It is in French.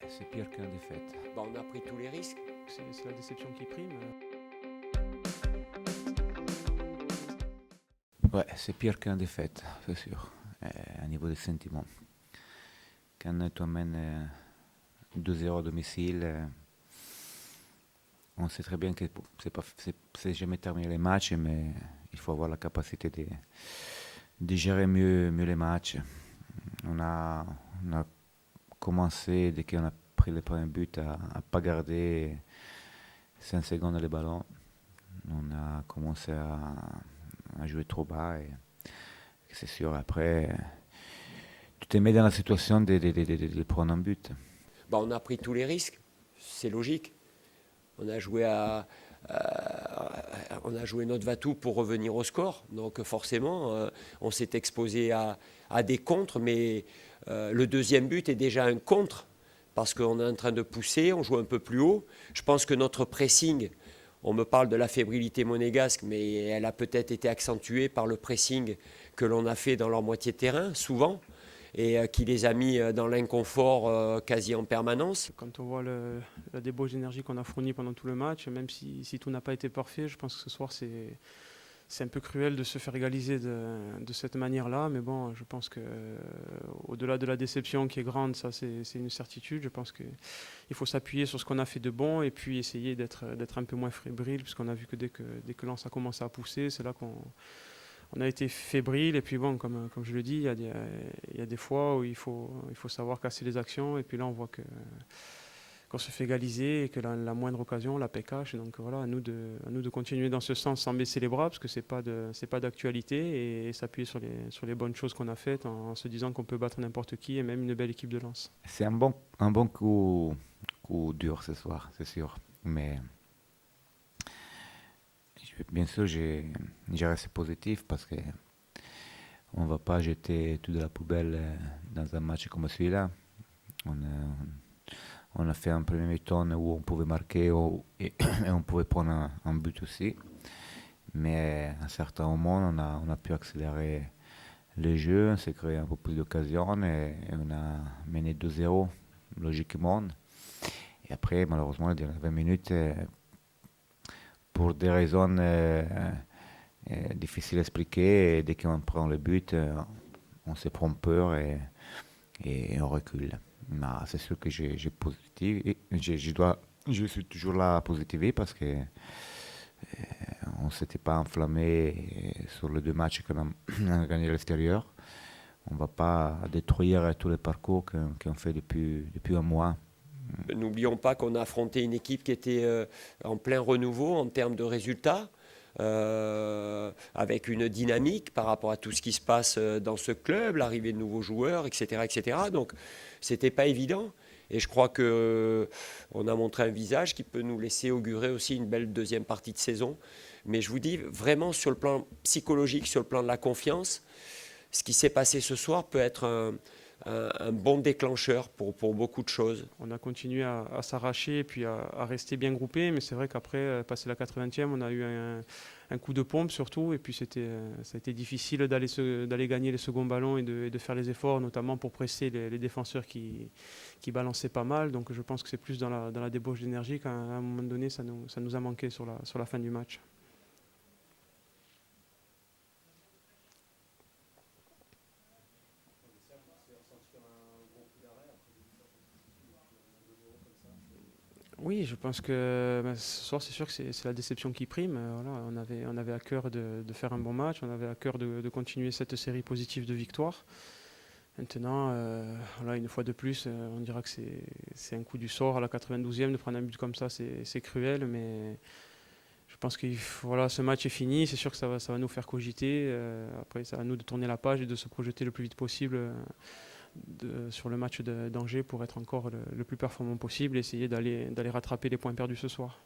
c'est pire qu'une défaite. On a pris tous les risques. C'est la déception qui prime. Ouais, c'est pire qu'une défaite, c'est sûr, à niveau des sentiments. Quand tu amènes 2-0 à domicile, on sait très bien que c'est jamais terminé les matchs, mais il faut avoir la capacité de gérer mieux les matchs. On a commencé, dès qu'on a pris le premier but, à ne pas garder 5 secondes le ballon. On a commencé à jouer trop bas et c'est sûr, après, tu te mets dans la situation de prendre un but. On a pris tous les risques, c'est logique. On a joué notre va-tout pour revenir au score. Donc forcément, on s'est exposé à des contres, mais le deuxième but est déjà un contre, parce qu'on est en train de pousser, on joue un peu plus haut. Je pense que notre pressing, on me parle de la fébrilité monégasque, mais elle a peut-être été accentuée par le pressing que l'on a fait dans leur moitié de terrain, souvent, et qui les a mis dans l'inconfort quasi en permanence. Quand on voit la débauche d'énergie qu'on a fournie pendant tout le match, même si tout n'a pas été parfait, je pense que ce soir c'est un peu cruel de se faire égaliser de cette manière-là. Mais bon, je pense qu'au-delà de la déception qui est grande, ça c'est une certitude. Je pense qu'il faut s'appuyer sur ce qu'on a fait de bon et puis essayer d'être un peu moins fébrile, puisqu'on a vu que dès que Lens a commencé à pousser, c'est là qu'on a été fébrile. Et puis bon, comme je le dis, il y a des fois où il faut savoir casser les actions. Et puis là, on voit qu'on se fait égaliser et que la moindre occasion, la PKH. Donc voilà, à nous de continuer dans ce sens sans baisser les bras, parce que c'est pas d'actualité, et s'appuyer sur les bonnes choses qu'on a faites en se disant qu'on peut battre n'importe qui et même une belle équipe de Lens. C'est un bon coup dur ce soir, c'est sûr. Mais bien sûr, j'ai resté positif parce que on ne va pas jeter tout de la poubelle dans un match comme celui-là. On a fait un premier mi-temps où on pouvait marquer et on pouvait prendre un but aussi. Mais à un certain moment, on a pu accélérer le jeu, on s'est créé un peu plus d'occasions et on a mené 2-0 logiquement. Et après, malheureusement, les dernières 20 minutes, pour des raisons difficiles à expliquer, et dès qu'on prend le but, on se prend peur et on recule. Mais c'est sûr que j'ai positif, et je suis toujours là à positiver parce que on ne s'était pas enflammé sur les deux matchs qu'on a gagné à l'extérieur. On ne va pas détruire tous les parcours qu'on fait depuis un mois. N'oublions pas qu'on a affronté une équipe qui était en plein renouveau en termes de résultats, avec une dynamique par rapport à tout ce qui se passe dans ce club, l'arrivée de nouveaux joueurs, etc. etc. Donc, c'était pas évident. Et je crois qu'on a montré un visage qui peut nous laisser augurer aussi une belle deuxième partie de saison. Mais je vous dis, vraiment sur le plan psychologique, sur le plan de la confiance, ce qui s'est passé ce soir peut être un bon déclencheur pour beaucoup de choses. On a continué à s'arracher et puis à rester bien groupé, mais c'est vrai qu'après, passé la 80e, on a eu un coup de pompe surtout, et puis ça a été difficile d'aller gagner les seconds ballons et de faire les efforts, notamment pour presser les défenseurs qui balançaient pas mal. Donc je pense que c'est plus dans la débauche d'énergie qu'à un moment donné, ça nous a manqué sur la fin du match. Oui, je pense que ce soir, c'est sûr que c'est la déception qui prime. Voilà, on avait à cœur de faire un bon match, on avait à cœur de continuer cette série positive de victoires. Maintenant, voilà, une fois de plus, on dira que c'est un coup du sort à la 92e. De prendre un but comme ça, c'est cruel, mais je pense que voilà, ce match est fini. C'est sûr que ça va nous faire cogiter. Après, c'est à nous de tourner la page et de se projeter le plus vite possible sur le match d'Angers pour être encore le plus performant possible et essayer d'aller rattraper les points perdus ce soir.